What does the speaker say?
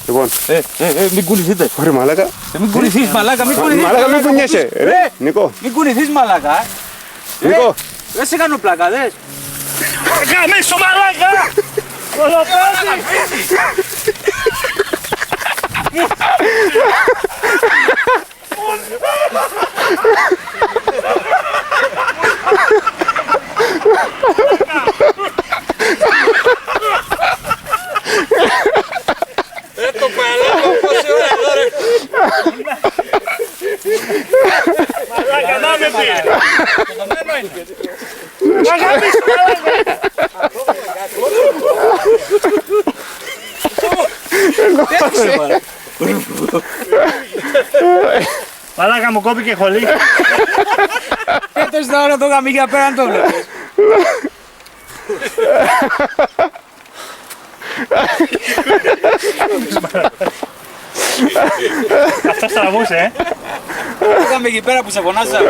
Λοιπόν. Μην κουνηθείτε. Ωραία μαλάκα. Μην κουνηθείς μαλάκα, μην κουνηθείς. Μαλάκα μην κουνιέσαι. Ρε Νικό. Μην κουνηθείς μαλάκα. Νικό. Δεν σε κάνω πλάκα, δες. Γαμίσου μαλάκα! Κολοπάτι! Το παλάβω πόση ώρα εδώ ρε. Μαλάκα, να με πει! Κοντωμένο είναι. Γαμίσου μαλάκα! Μαλάκα μου κόπηκε χολή. Έτος τα ώρα το γαμί για πέραν το βλέπεις. Αυτό στραβούσε, Το γαμί εκεί πέρα που σε φωνάζα.